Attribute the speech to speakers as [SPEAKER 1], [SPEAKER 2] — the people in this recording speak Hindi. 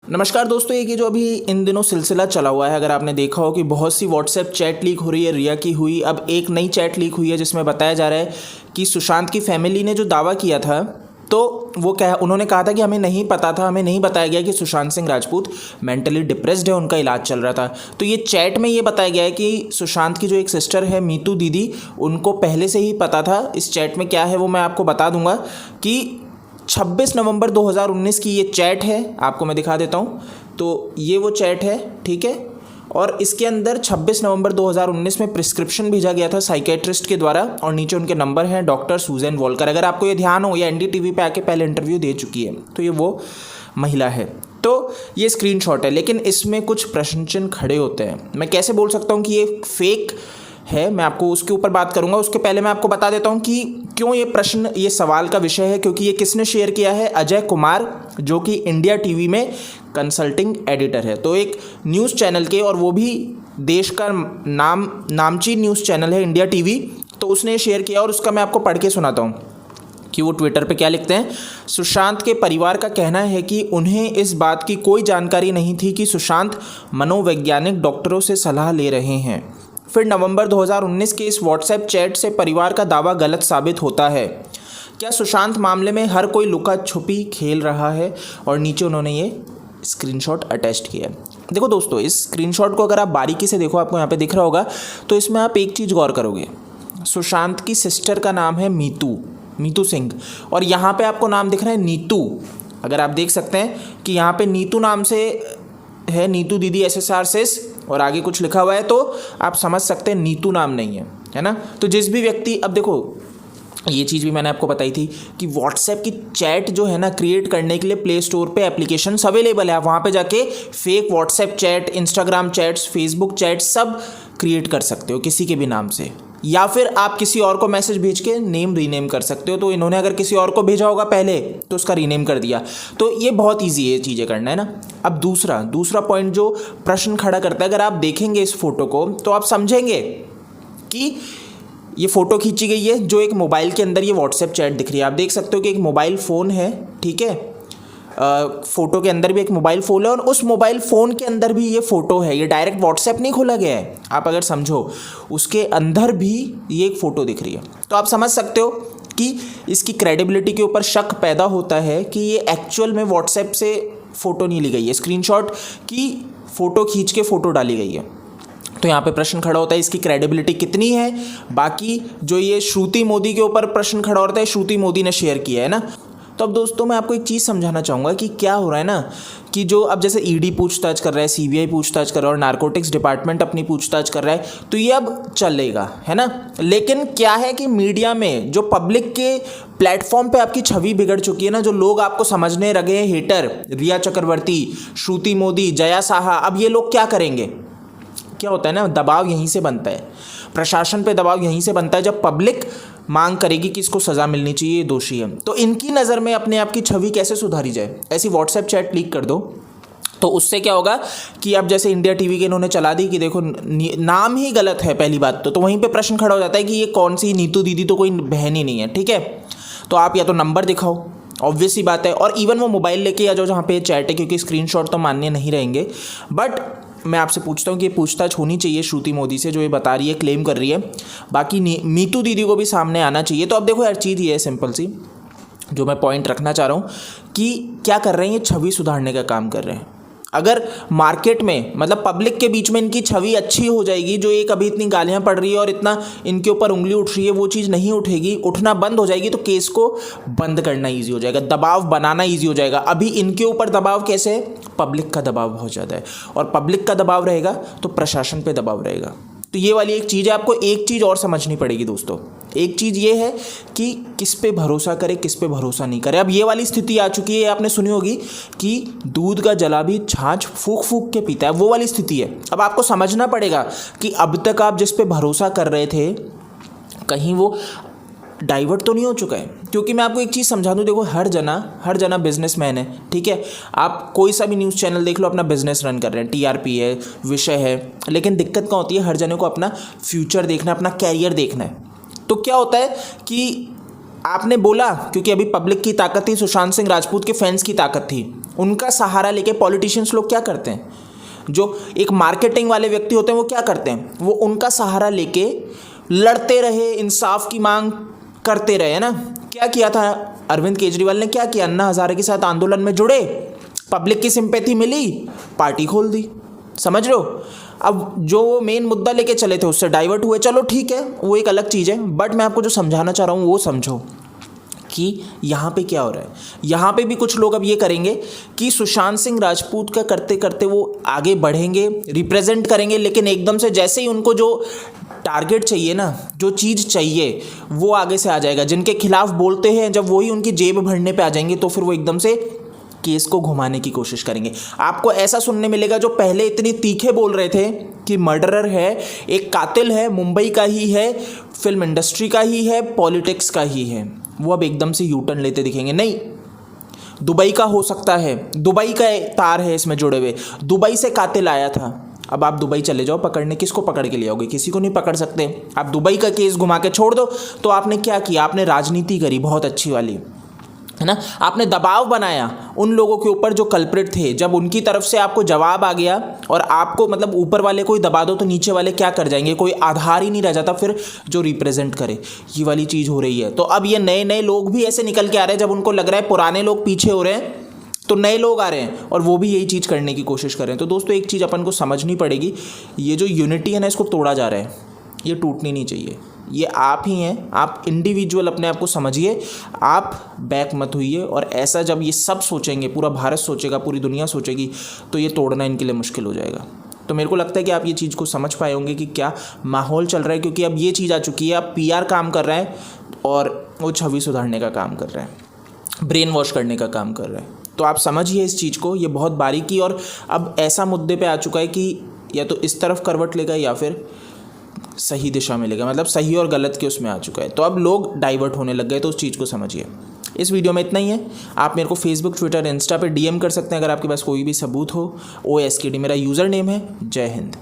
[SPEAKER 1] नमस्कार दोस्तों, ये जो अभी इन दिनों सिलसिला चला हुआ है, अगर आपने देखा हो कि बहुत सी व्हाट्सएप चैट लीक हो रही है, रिया की हुई, अब एक नई चैट लीक हुई है जिसमें बताया जा रहा है कि सुशांत की फैमिली ने जो दावा किया था, तो वो उन्होंने कहा था कि हमें नहीं पता था, हमें नहीं बताया गया कि सुशांत सिंह राजपूत मेंटली डिप्रेस्ड है, उनका इलाज चल रहा था। तो ये चैट में ये बताया गया है कि सुशांत की जो एक सिस्टर है मीतू दीदी, उनको पहले से ही पता था। इस चैट में क्या है वो मैं आपको बता दूंगा कि 26 नवंबर 2019 की ये चैट है, आपको मैं दिखा देता हूँ। तो ये वो चैट है, ठीक है। और इसके अंदर 26 नवंबर 2019 में प्रिस्क्रिप्शन भेजा गया था साइकेट्रिस्ट के द्वारा, और नीचे उनके नंबर हैं, डॉक्टर सूजन वॉलकर। अगर आपको ये ध्यान हो, ये एनडीटीवी पे आके पहले इंटरव्यू दे चुकी है, तो ये वो महिला है। तो ये स्क्रीनशॉट है, लेकिन इसमें कुछ प्रश्न चिन्ह खड़े होते हैं। मैं कैसे बोल सकता हूँ कि ये फेक है, मैं आपको उसके ऊपर बात करूंगा। उसके पहले मैं आपको बता देता हूं कि क्यों ये सवाल का विषय है, क्योंकि ये किसने शेयर किया है? अजय कुमार, जो कि इंडिया टीवी में कंसल्टिंग एडिटर है। तो एक न्यूज़ चैनल के, और वो भी देश का नामचीन न्यूज़ चैनल है इंडिया टीवी, तो उसने शेयर किया और उसका मैं आपको पढ़ के सुनाता हूँ कि वो ट्विटर पे क्या लिखते हैं। सुशांत के परिवार का कहना है कि उन्हें इस बात की कोई जानकारी नहीं थी कि सुशांत मनोवैज्ञानिक डॉक्टरों से सलाह ले रहे हैं। फिर नवंबर 2019 के इस व्हाट्सएप चैट से परिवार का दावा गलत साबित होता है। क्या सुशांत मामले में हर कोई लुका छुपी खेल रहा है? और नीचे उन्होंने ये स्क्रीनशॉट अटैच किया है। देखो दोस्तों, इस स्क्रीनशॉट को अगर आप बारीकी से देखो, आपको यहाँ पे दिख रहा होगा, तो इसमें आप एक चीज़ गौर करोगे। सुशांत की सिस्टर का नाम है मीतू सिंह, और यहाँ पे आपको नाम दिख रहा है नीतू। अगर आप देख सकते हैं कि यहाँ पे नीतू नाम से है, नीतू दीदी SSR सिस, और आगे कुछ लिखा हुआ है, तो आप समझ सकते हैं नीतू नाम नहीं है ना। तो जिस भी व्यक्ति, अब देखो ये चीज़ भी मैंने आपको बताई थी कि व्हाट्सएप की चैट जो है ना, क्रिएट करने के लिए प्ले स्टोर पे एप्लीकेशंस अवेलेबल है। आप वहाँ पे जाके fake WhatsApp chat, Instagram chats, Facebook chat सब क्रिएट कर सकते हो किसी के भी नाम से, या फिर आप किसी और को मैसेज भेज के नेम रीनेम कर सकते हो। तो इन्होंने अगर किसी और को भेजा होगा पहले, तो उसका रीनेम कर दिया। तो ये बहुत ईजी है ये चीज़ें करना, है ना। अब दूसरा पॉइंट जो प्रश्न खड़ा करता है, अगर आप देखेंगे इस फोटो को तो आप समझेंगे कि ये फ़ोटो खींची गई है, जो एक मोबाइल के अंदर ये व्हाट्सएप चैट दिख रही है। आप देख सकते हो कि एक मोबाइल फ़ोन है, ठीक है। फ़ोटो के अंदर भी एक मोबाइल फ़ोन है, और उस मोबाइल फ़ोन के अंदर भी ये फ़ोटो है। ये डायरेक्ट व्हाट्सएप नहीं खोला गया है, आप अगर समझो, उसके अंदर भी ये एक फ़ोटो दिख रही है। तो आप समझ सकते हो कि इसकी क्रेडिबिलिटी के ऊपर शक पैदा होता है कि ये एक्चुअल में व्हाट्सएप से फ़ोटो नहीं ली गई है, स्क्रीनशॉट की फ़ोटो खींच के फ़ोटो डाली गई है। तो यहाँ पे प्रश्न खड़ा होता है इसकी क्रेडिबिलिटी कितनी है। बाकी जो ये श्रुति मोदी के ऊपर प्रश्न खड़ा होता है, श्रुति मोदी ने शेयर किया है ना। तो अब दोस्तों, मैं आपको एक चीज़ समझाना चाहूँगा कि क्या हो रहा है ना, कि जो अब जैसे ईडी पूछताछ कर रहा है, सीबीआई पूछताछ कर रहा है, और नारकोटिक्स डिपार्टमेंट अपनी पूछताछ कर रहा है, तो ये अब चलेगा, है ना। लेकिन क्या है कि मीडिया में जो पब्लिक के प्लेटफॉर्म पे आपकी छवि बिगड़ चुकी है ना, जो लोग आपको समझने लगे हैं हेटर, रिया चक्रवर्ती, श्रुति मोदी, जया साहा, अब ये लोग क्या करेंगे? क्या होता है ना, दबाव यहीं से बनता है, प्रशासन पे दबाव यहीं से बनता है, जब पब्लिक मांग करेगी कि इसको सज़ा मिलनी चाहिए, ये दोषी है। तो इनकी नज़र में अपने आप की छवि कैसे सुधारी जाए? ऐसी व्हाट्सएप चैट लीक कर दो, तो उससे क्या होगा कि अब जैसे इंडिया टीवी के इन्होंने चला दी कि देखो नाम ही गलत है, पहली बात तो वहीं पे प्रश्न खड़ा हो जाता है कि ये कौन सी नीतू दीदी, तो कोई बहन ही नहीं है, ठीक है। तो आप या तो नंबर दिखाओ, ऑब्वियस सी बात है, और इवन वो मोबाइल लेके आ जाओ जहाँ पे चैट है, क्योंकि स्क्रीनशॉट तो मान्य नहीं रहेंगे। बट मैं आपसे पूछता हूँ कि पूछताछ होनी चाहिए श्रुति मोदी से, जो ये बता रही है, क्लेम कर रही है। बाकी मीतू दीदी को भी सामने आना चाहिए। तो अब देखो यार, चीज़ ये है सिंपल सी, जो मैं पॉइंट रखना चाह रहा हूँ कि क्या कर रहे हैं, ये छवि सुधारने का काम कर रहे हैं। अगर मार्केट में, मतलब पब्लिक के बीच में इनकी छवि अच्छी हो जाएगी, जो एक अभी इतनी गालियां पड़ रही है और इतना इनके ऊपर उंगली उठ रही है, वो चीज़ नहीं उठेगी, उठना बंद हो जाएगी, तो केस को बंद करना ईजी हो जाएगा, दबाव बनाना ईजी हो जाएगा। अभी इनके ऊपर दबाव कैसे है? पब्लिक का दबाव बहुत ज़्यादा है, और पब्लिक का दबाव रहेगा तो प्रशासन पर दबाव रहेगा। तो ये वाली एक चीज़ है। आपको एक चीज़ और समझनी पड़ेगी दोस्तों, एक चीज़ ये है कि किस पे भरोसा करे, किस पे भरोसा नहीं करे। अब ये वाली स्थिति आ चुकी है, आपने सुनी होगी कि दूध का जला भी छाछ फूक फूक के पीता है, वो वाली स्थिति है। अब आपको समझना पड़ेगा कि अब तक आप जिस पे भरोसा कर रहे थे, कहीं वो डाइवर्ट तो नहीं हो चुका है। क्योंकि मैं आपको एक चीज़ समझा दूँ, देखो हर जना बिजनेसमैन है, ठीक है। आप कोई सा भी न्यूज़ चैनल देख लो, अपना बिजनेस रन कर रहे हैं, टीआरपी है, विषय है, लेकिन दिक्कत क्या होती है, हर जने को अपना फ्यूचर देखना है, अपना कैरियर देखना है। तो क्या होता है कि आपने बोला क्योंकि अभी पब्लिक की ताकत थी, सुशांत सिंह राजपूत के फैंस की ताकत थी, उनका सहारा लेके पॉलिटिशियंस लोग क्या करते हैं, जो एक मार्केटिंग वाले व्यक्ति होते हैं वो क्या करते हैं, वो उनका सहारा लेके लड़ते रहे, इंसाफ की मांग करते रहे, है ना। क्या किया था अरविंद केजरीवाल ने, क्या किया, अन्ना हजारे के साथ आंदोलन में जुड़े, पब्लिक की सिंपैथी मिली, पार्टी खोल दी, समझ रहे हो। अब जो वो मेन मुद्दा लेके चले थे उससे डाइवर्ट हुए, चलो ठीक है, वो एक अलग चीज़ है, बट मैं आपको जो समझाना चाह रहा हूँ वो समझो कि यहाँ पे क्या हो रहा है। यहाँ पे भी कुछ लोग अब ये करेंगे कि सुशांत सिंह राजपूत का करते करते वो आगे बढ़ेंगे, रिप्रेजेंट करेंगे, लेकिन एकदम से जैसे ही उनको जो टारगेट चाहिए ना, जो चीज़ चाहिए वो आगे से आ जाएगा। जिनके खिलाफ बोलते हैं जब वही उनकी जेब भरने पे आ जाएंगे तो फिर वो एकदम से केस को घुमाने की कोशिश करेंगे। आपको ऐसा सुनने मिलेगा जो पहले इतनी तीखे बोल रहे थे कि मर्डरर है, एक कातिल है, मुंबई का ही है, फिल्म इंडस्ट्री का ही है, पॉलिटिक्स का ही है, वो अब एकदम से यू टर्न लेते दिखेंगे। नहीं, दुबई का हो सकता है, दुबई का तार है इसमें जुड़े हुए, दुबई से कातिल आया था। अब आप दुबई चले जाओ पकड़ने, किसको पकड़ के ले आओगे, किसी को नहीं पकड़ सकते। आप दुबई का केस घुमा के छोड़ दो। तो आपने क्या किया, आपने राजनीति करी बहुत अच्छी वाली, है ना। आपने दबाव बनाया उन लोगों के ऊपर जो कल्प्रिट थे। जब उनकी तरफ से आपको जवाब आ गया और आपको मतलब ऊपर वाले को ही दबा दो तो नीचे वाले क्या कर जाएंगे, कोई आधार ही नहीं रह जाता फिर जो रिप्रेजेंट करे। ये वाली चीज़ हो रही है। तो अब ये नए नए लोग भी ऐसे निकल के आ रहे हैं, जब उनको लग रहा है पुराने लोग पीछे हो रहे हैं तो नए लोग आ रहे हैं और वो भी यही चीज़ करने की कोशिश कर रहे हैं। तो दोस्तों एक चीज़ अपन को समझनी पड़ेगी, ये जो यूनिटी है ना, इसको तोड़ा जा रहा है, ये टूटनी नहीं चाहिए। ये आप ही हैं, आप इंडिविजुअल अपने आप को समझिए, आप बैक मत होइए। और ऐसा जब ये सब सोचेंगे, पूरा भारत सोचेगा, पूरी दुनिया सोचेगी, तो ये तोड़ना इनके लिए मुश्किल हो जाएगा। तो मेरे को लगता है कि आप ये चीज़ को समझ पाए होंगे कि क्या माहौल चल रहा है, क्योंकि अब ये चीज़ आ चुकी है, अब PR काम कर रहा है और वो छवि सुधारने का काम कर रहा है, ब्रेन वॉश करने का काम कर रहा है। तो आप समझिए इस चीज़ को, ये बहुत बारीकी, और अब ऐसा मुद्दे पे आ चुका है कि या तो इस तरफ करवट लेगा या फिर सही दिशा में लेगा, मतलब सही और गलत के उसमें आ चुका है। तो अब लोग डाइवर्ट होने लग गए, तो उस चीज़ को समझिए। इस वीडियो में इतना ही है। आप मेरे को फेसबुक, ट्विटर, इंस्टा पे DM कर सकते हैं अगर आपके पास कोई भी सबूत हो। OSKD मेरा यूज़र नेम है। जय हिंद।